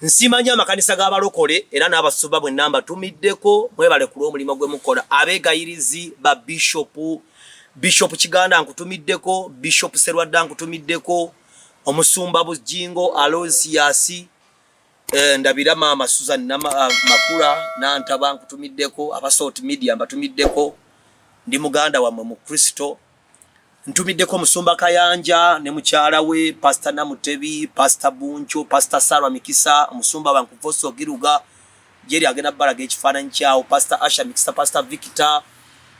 Nsimanya amakanisa g'abalokole era n'abasumba bwe namba tumiddeko mwebale ku lw'omulimu gwe mukola abeegayirizi ba Bishop Kiganda nkutumiddeko, Bishop Serwadda nkutumiddeko, omusumba Bujingo Aloysius, ndabira Mama Susan Makula n'antaba nkutumiddeko, abasort media mbatumiddeko, ndi muganda wa mu Kristo. Ntumiddeko omusumba Kayanja ne mukyala we Pastor Namutebi, Pastor Buncho, Pastor Sarah Mikisa, omusumba Bankuvoso Giruga, Jerry agenda balaga ekifaananyi kyawo, Pastor Asha Mikisa, Pastor Victor,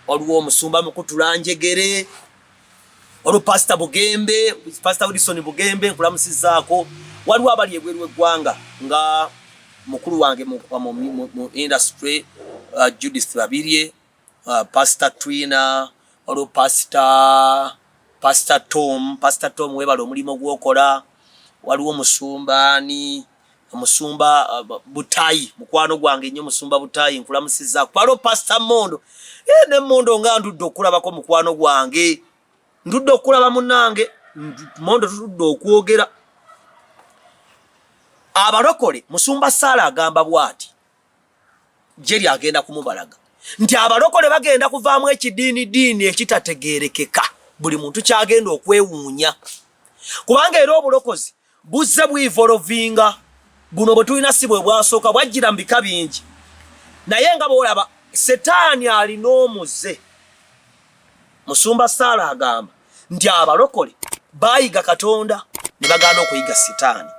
waliwo omusumba Mukutulanjegere, waliwo Pastor Bugembe, Pastor Wilson Bugembe nkulamusizaako, waliwo abali ebweru w'eggwanga nga mukulu wange mu industry, Judith Babirye, Pastor Twina, waliwo Pastor Tom webale omulimu gwokola, waliwo omusumba Butayi, mukwano gwange nnyo Musumba Butayi nkulamusizaako, waliwo Pastor Mondo, ne Mondo nga ndudde okulabako mukwano gwange, ndudde okulaba munnange, Mondo tudde okwogera. Abalokole Musumba Sala agamba bwati, Jerry agenda kumubalaga nti abalokole bagenda kuvaamu ekidiini ekitategeerekeka, buli muntu kyagenda okwewuunya, kubanga era obulokozi buzze bw'evolvinga. Buno bwe tulina si bwe bwasooka, bwajjira mu bika bingi, naye nga bw'olaba Setaani alina omuze. Musumba Sala agamba nti abalokole baayiga Katonda ne bagaana okuyiga Setaani,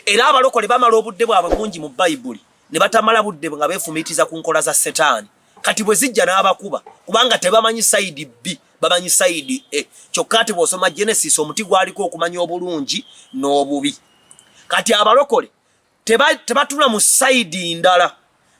era abalokole bamala obudde bwabwe bungi mu Bayibuli ne batamala budde nga beefumiitiza ku nkola za Setaani. Kati bwe zijja n'abakuba, kubanga tebamanyi sayidi B, bamanyi sayidi A. Kyokka ati bw'osoma Genesis omuti gwaliko okumanya obulungi n'obubi. Kati abalokole tebatula mu sayidi ndala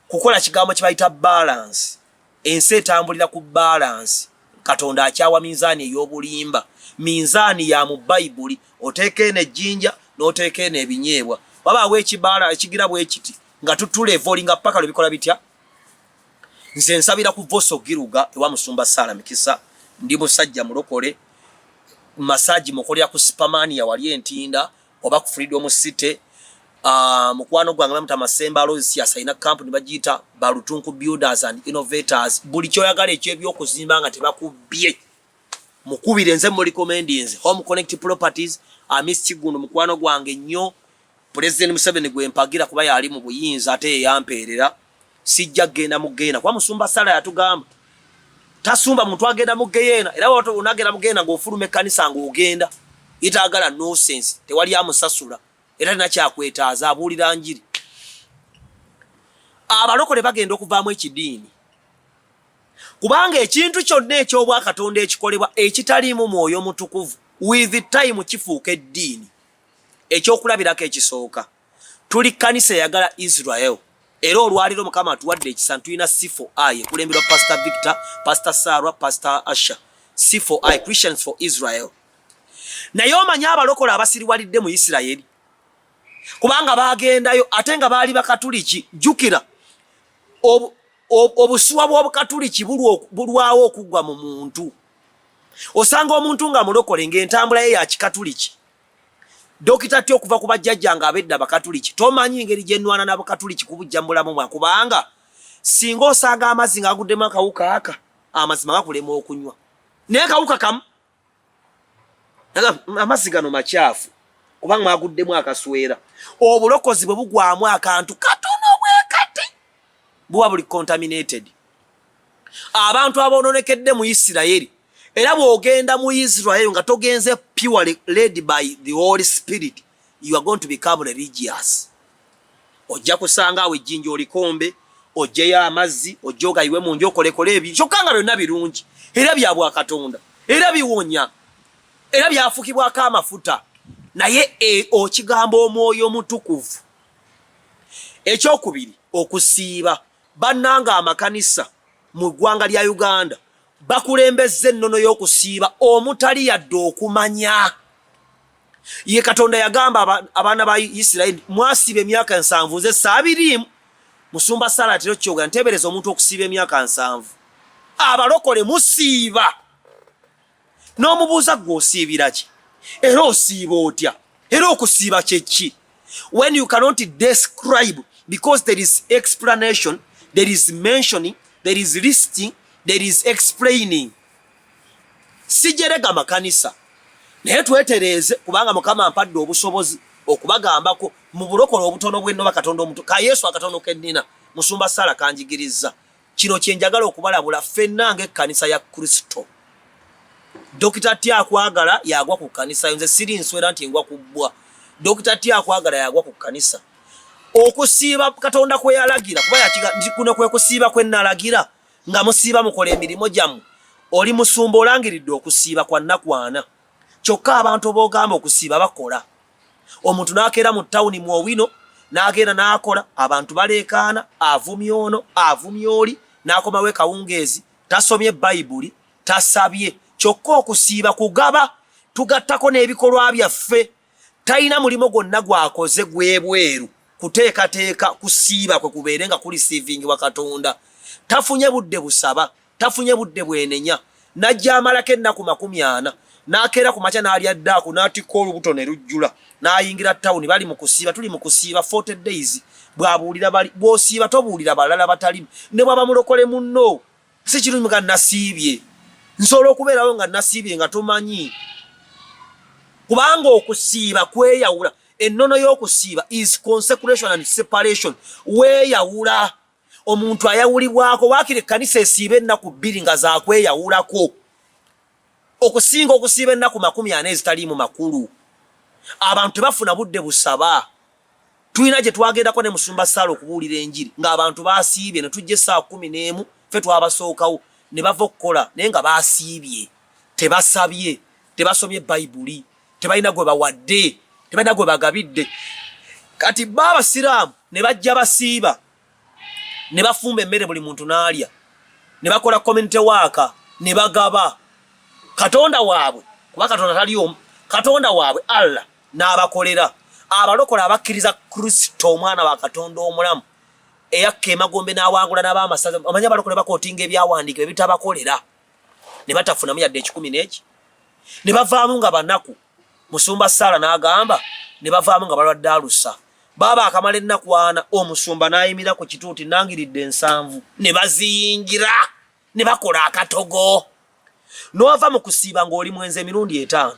kukola kigambo kye bayita balance. Ensi etambulira ku balance. Katonda akyawa minzaani ey'obulimba. Minzaani ya mu Bayibuli, oteeka eno ejjinja n'oteeka eno ebinyeebwa. Wabaawo ekibala ekigira bwe kiti nga tutula evolinga paka lwe bikola bitya. Nze nsabira ku Voso Giruga ewa Musumba Sala Mikisa, ndi musajja mulokole, masaji mukolera ku Supermania wali Entinda oba ku Freedom City. Mukwano gwange bamuta Masemba Aloysius alina company bagiyita Balutunku Builders and Innovators. Buli kyoyagala eky'ebyokuzimba nga tebakubye mukubire, nze mu recommendinze Home Connect Properties. Miss Kigundo mukwano gwange nnyo, President Museveni gwe mpagira kuba yali mu buyinza ate yampeerera. Sijja genda mu Geyeena kwa Musumba Sala yatugamba tasumba muntu agenda mu Geyeena, era wato unagenda mu Geyeena ng'ofuluma ekkanisa ng'ogenda, itaagala nonsense, tewali amusasula era na kyakwetaaza abuulira njiri. Abalokole bagenda okuvaamu ekidiini, kubanga ekintu kyonna eky'obwakatonda ekikolebwa ekitaliimu Mwoyo Mutukuvu with time kifuuka eddiini. Ekyokulabirako ekisooka, tuli kkanisa eyagala Israel, era olwaliro Mukama atuwadde ekisa tulina C4I ekulemberwa Pastor Victor, Pastor Sarah, Pastor Asha. C4I, Christians for Israel. Naye omanyi abalokole abasiriwalidde mu Isirayiri, kubanga bagendayo ate nga baali bakatuliki. Jjukira obuswa bw'obukatuliki bulwawo okuggwa mu muntu. Osanga omuntu nga mulokole ng'entambula ye ya kikatuliki, Dokita tyo okuva ku bajjajja nga abedda bakatuliki, tomanyi ngeri gye nnwana n'abakatuliki kubujjambulamu mwa, kubanga singa osanga amazzi ng'aguddemu akawuka aka, amazima gakulema okunywa. Naye kawuka kamu, amazzi gano makyafu kubanga mwaguddemu akaswera. Obulokozi bwe bugwamu akantu katono bwe kati buba buli contaminated. Abantu aboononekedde mu Isirayiri, era bw'ogenda mu Israel nga togenze purely led by the Holy Spirit, you are going to become religious. Ojja kusanga awo ejjinja olikombe, ojjeyo amazzi, ojja ogayiwe mu nju okolekole ebyo, kyokka nga byonna birungi, era bya Bwakatonda, era biwonya, era byafukibwako amafuta, naye okigamba Omwoyo Mutukuvu. Ekyokubiri, okusiiba. Bannanga amakanisa mu ggwanga lya Uganda bakulembezza ennono y'okusiiba omutali yadde okumanya. Ye Katonda yagamba abaana ba Isirayiri, mwasiiba emyaka 7, nze saabiriimu. Musumba Sala atero kyogera nteebereza omuntu okusiiba emyaka 7. Abalokole musiiba. N'omubuuza gwe osiibira ki? Era osiiba otya? Era okusiiba kye ki? When you cannot describe, because there is explanation, there is mentioning, there is listing, there is explaining. Sijerega makanisa. Naye twetereze kubanga Mukama ampadde obusobozi okubagambako mu bulokole obutono bwenno bakatonda omuntu ka Yesu akatono kennina musumba Sala kanjigiriza kino kyenjagala okubalabula ffenna ng'ekkanisa ya Kristo. Dokita Tyakwagala yagwa ku kanisa nze siri nswera nti ngwa kubbwa. Dokita Tyakwagala yagwa ku kanisa. Okusiiba Katonda kwe yalagira kuba yakiga ndi kuno kwe kusiiba kwe nalagira nga musiiba mukola emirimu gyammwe. Oli musumba olangiridde okusiiba kwa nnakwana. Kyokka abantu boogamba okusiiba bakola. Omuntu n'akeera mu ttawuni mu Owino n'agenda n'akola abantu baleekaana avumya ono avumya oli n'akomawo ekawungeezi tasomye Bayibuli tasabye. Kyokka okusiiba kugaba tugattako n'ebikolwa byaffe. Talina mulimo gwonna gwakoze gwebweru kuteekateeka kusiiba kwe kubeere nga kurisiivingi wa Katonda. Tafunye budde busaba tafunye budde bwenenya najja amalako ennaku 40 n'akeera ku makya n'alya ddaaku n'atikka olubuto ne lujjula n'ayingira ttawuni bali mu kusiiba tuli mu kusiiba 40 days bw'abuulira bali bw'osiiba tobuulira balala batalimu ne bw'aba mulokole munno si kirungi nga nasiibye nsobola okubeerawo nga nasiibye nga tomanyi kubanga okusiiba kweyawula ennono y'okusiiba is consecration and separation weeyawula omuntu ayawulibwako waakiri ekkanisa esiiba ennaku 2 nga zaakweyawulako okusinga okusiiba ennaku 40 ezitaliimu makulu. Abantu tebafuna budde busaba. Tulina gye twagendako ne musumba Sala okubuulira enjiri ng'abantu baasiibye ne tujja essaawa 11 ffe twabasookawo ne bava okukola naye nga baasiibye tebasabye tebasomye Bayibuli tebalina gwe bawadde tebalina gwe bagabidde. Kati Abasiraamu ne bajja basiiba ne bafumba emmere buli muntu n'alya ne bakola community work ne bagaba Katonda waabwe kuba Katonda tali omu Katonda waabwe Allah n'abakolera abalokola abakkiriza Kristo omwana wa Katonda omulamu eyakka emagombe n'awangula n'abaamasaza amanya abalokole bakootinga ebyawandiika ebitabakolera ne batafunamu yadde 10 n'eki ne bavaamu nga banaku musumba Sala n'agamba ne bavaamu nga balwadde alusa baba akamala ennaku 4 omusumba n'ayimira ku kituuti nangiridde 7 ne baziyingira ne bakola akatogo. Nova mu kusiiba ng'oli mwenze emirundi 5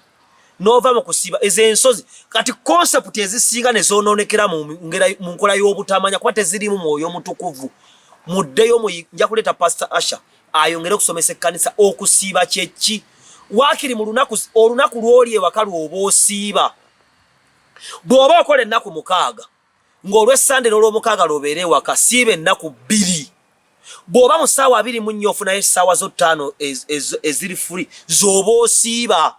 nova mu kusiiba ez'ensozi kati concept ezisinga ne zoononekera mu nkola y'obutamanya kuba tezirimu mwoyo mutukuvu. Muddeyo nja kuleeta Pastor Asha ayongere okusomesa ekkanisa okusiiba kyeki waakiri mu olunaku lw'oli ewaka lw'oba osiiba bw'oba okola ennaku 6 ng'olw'Essande n'olw'omukaaga lw'obeera ewaka siiba ennaku 2 bw'oba mu ssaawa 24 ofunayo essaawa zo 5 eziri free z'oba osiiba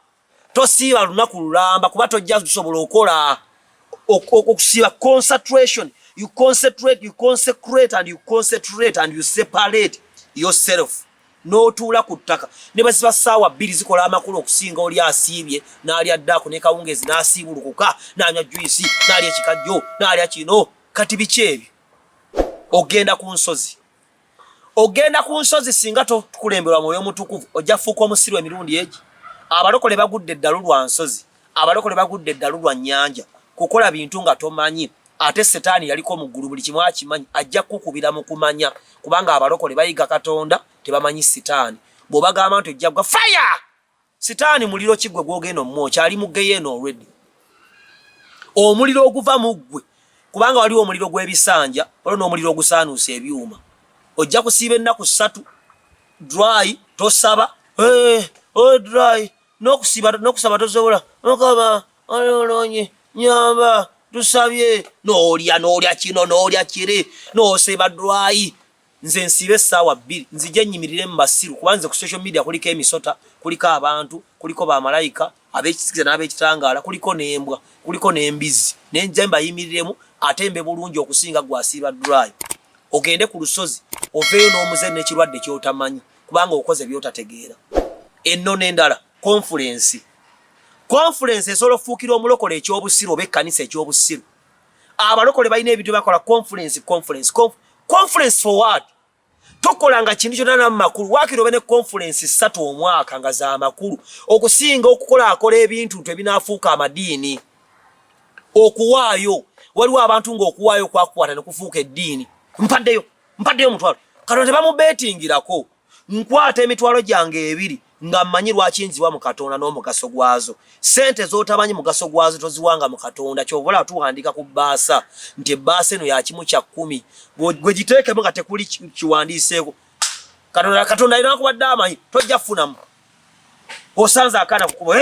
tosiiba lunaku lulamba kuba tojja kusobola okola okusiiba concentration. You concentrate, you consecrate and you concentrate and you separate yourself. N'otuula ku ttaka ne basiba ssaawa 2 zikola amakulu okusinga oli asiibye n'alya ddaaku ne kawungeezi n'asiibulukuka n'anywa juisi n'alya ekikajjo n'alya kino. Kati biki ebyo? Ogenda ku nsozi singa tukulemberwa mwoyo mutukuvu ojja fuuka omusiru emirundi egi. Abalokole bagudde eddalu lwa nsozi abalokole bagudde eddalu lwa nnyanja kukola bintu nga tomanyi ate Setaani yaliko mu ggulu buli kimu akimanyi ajja kukubira mu kumanya kubanga abalokole bayiga Katonda tebamanyi Setaani. Bw'obagamba nti ojja gwa fire Setaani muliro kigwe gwogenda omwoki ali mu Geyeena already. Omuliro oguva mu ggwe kubanga waliwo omuliro gw'ebisanja waliwo n'omuliro ogusaanuusa ebyuma. Ojja kusiiba ennaku 3 dry tosaba dry n'okusaba tosobola Mukama olonye nyamba tusabye n'olya kino n'olya kiri n'osiiba dry. Nze nsiiba essaawa 2 nzije nnyimirire mu basiru kuba nze ku social media kuliko emisota kuliko abantu kuliko bamalayika ab'ekisikiza n'ab'ekitangaala kuliko n'embwa kuliko n'embizi nenje mbayimiriremu ate mbe bulungi okusinga gwasiiba dry. Ogende ku lusozi oveeyo n'omuze n'ekirwadde ky'otamanyi kubanga okoze by'otategeera. Ennono endala conference esobola okufuukira omulokole ekyobusiru oba ekkanisa ekyobusiru. Abalokole balina ebintu bakola conference for what? Tokolanga kintu kyonna n'amakulu waakiri obe ne conference 3 omwaka nga za makulu okusinga okukolakola ebintu ebinaafuuka amadiini okuwaayo waliwo abantu ng'okuwaayo kwakukwata ne kufuuka eddiini. Mpaddeyo omutwalo. Katonda tebamubeetingirako. Nkwata emitwalo gyange 2 nga mmanyi lwaki nziwa mu Katonda n'omugaso gwazo. Sente z'otamanyi mugaso gwazo toziwanga mu Katonda. Ky'obola tuwandiika ku bbaasa nti ebbaasa eno ya kimu kya 10. Gwe giteekemu nga tekuli kiwandiiseeko. Katonda alina kubadde amanyi tojja kufunamu. Osanze akaana kukuba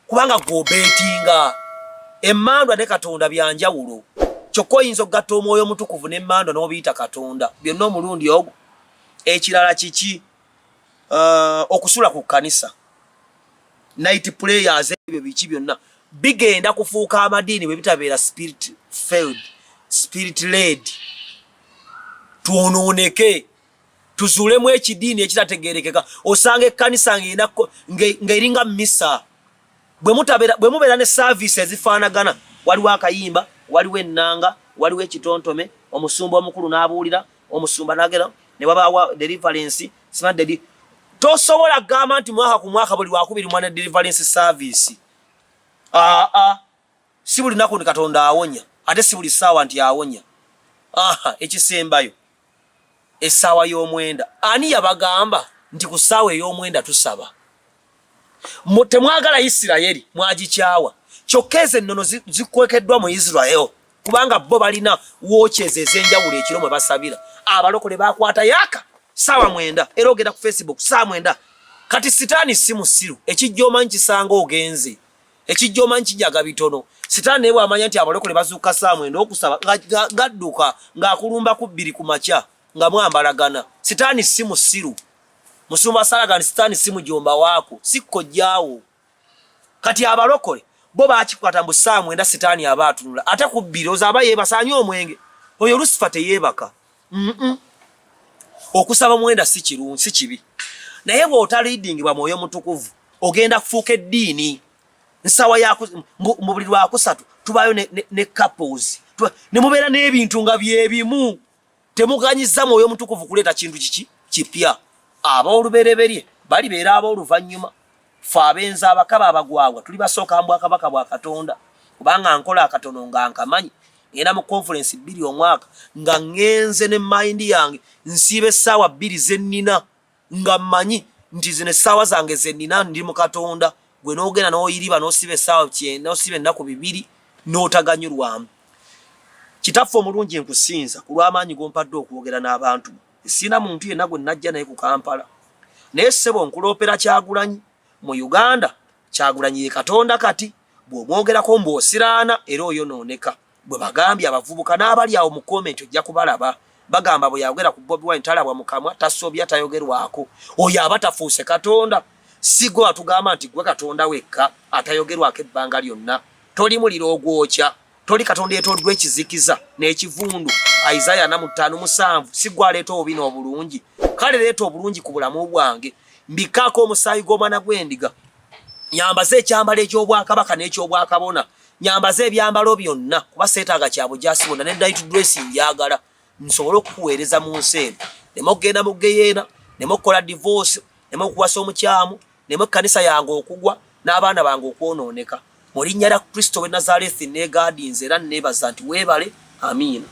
kubanga gw'obeetinga. Emmandwa ne Katonda byanjawulo. Kyokka oyinza okugatta Omwoyo Omutukuvu n'emmandwa n'obiyita Katonda. Byonna omulundi ogwo. Ekirala kiki? Okusula ku kkanisa. Night prayers ebyo biki byonna bigenda kufuuka amadiini bwe bitabeera spirit filled, spirit led. Tuonooneke. Tuzulemu ekidiini ekitategeerekeka. Osanga ekkanisa ng'eringa misa. Bwe mubeera ne service ezifaanagana, waliwo akayimba, waliwo ennanga, waliwo ekitontome, omusumba omukulu n'abuulira, omusumba n'agera ne wabaawo deliverance, simanyi tosobola kugamba nti mwaka ku mwaka buli wakubiri mwana deliverance service. Si buli nnaku ndi Katonda awonya, ate si buli ssaawa nti awonya. Ekisembayo essaawa y'omwenda. Ani yabagamba nti ku ssaawa ey'omwenda tusaba? Temwagala Isirayiri, mwagikyawa. Kyokka ezo ennono zikwekeddwa mu Israel, kubanga bo balina wookyezi ez'enjawulo ekiro mwe basabira. Abalokole bakwata yaaka ssaawa 9 era ogenda ku Facebook ssaawa 9. Kati sitaani si musiru. Ekijja omanyi kisanga ogenze. Ekijja omanyi kijaga bitono. Sitaani naye bw'amanya nti abalokole bazuuka ssaawa 9 okusaba gadduka ng'akulumba ku 2 ku makya nga mwambalagana. Sitaani si musiru. Musumba Salagani sitaani si mujomba waako, si kkojjaawo. Kati abalokole bo baakikwata mbu ssaawa 9 sitaani aba atunula. Ate ku 2 ozaba yeebasaanye omwenge. Oyo Lusifa teyeebaka. Okusaba mwenda si kirungi, si kibi. Naye bw'otaliidingibwa Mwoyo Mutukuvu ogenda kufuuka eddiini. Nsawa mu buli lwakusatu tubaayo ne couples. Ne mubeera n'ebintu nga byebimu. Temuganyiza Mwoyo Mutukuvu kuleeta kintu kiki kipya. Aboolubereberye balibeera abooluvannyuma. Ffe abenzi abakaba abagwagwa tuli basooka mu Bwakabaka bwa Katonda. Kubanga nkola akatono nga nkamanyi. Ngenda mu conference 2 omwaka nga ngenze ne mind yange nsiibe essaawa 2 zennina nga mmanyi nti zino essaawa zange zennina ndi mu Katonda. Gwe n'ogenda n'oyiriba n'osiba essaawa 9 n'osiba ennaku 2 n'otaganyulwamu. Kitaffe omulungi nkusinza ku lw'amaanyi g'ompadde okwogera n'abantu. Sina muntu yenna gwe najja naye ku Kampala. Naye ssebo nkuloopera Kyagulanyi mu Uganda. Kyagulanyi ye Katonda kati bw'omwogerako mb'osiraana era oyonooneka. Bwe bagambye abavubuka n'abali awo mu comment ojja kubalaba. Bagamba bwe yayogera ku Bobi Wine talabwa mu kamwa, tasobya, tayogerwako. Oyo aba tafuuse Katonda. Sigo atugamba nti gwe Katonda wekka atayogerwako ebbanga lyonna. Toli muliro ogwokya. Toli Katonda yeetoddwa ekizikiza n'ekivundu. Isaiah 5:7 sigwa aleeta obubina obulungi. Kale leeta obulungi ku bulamu bwange. Mbikaako omusaayi gw'omwana gw'endiga. Nyambaze ekyambalo eky'Obwakabaka n'eky'Obwakabona. Nyambaze ebyambalo byonna kuba seetaaga kya bujaasibona ne night dressing njagala. Nsobole okukuweereza mu nsi eno. Ne mugenda mu Geyeena, ne mukola divorce, ne mukuwasa omukyamu, ne mu kkanisa yange okugwa n'abaana bange okwonooneka. Mu linnya lya Kristo w'e Nazareti neegaadinze era neebaza nti weebale. Amiina.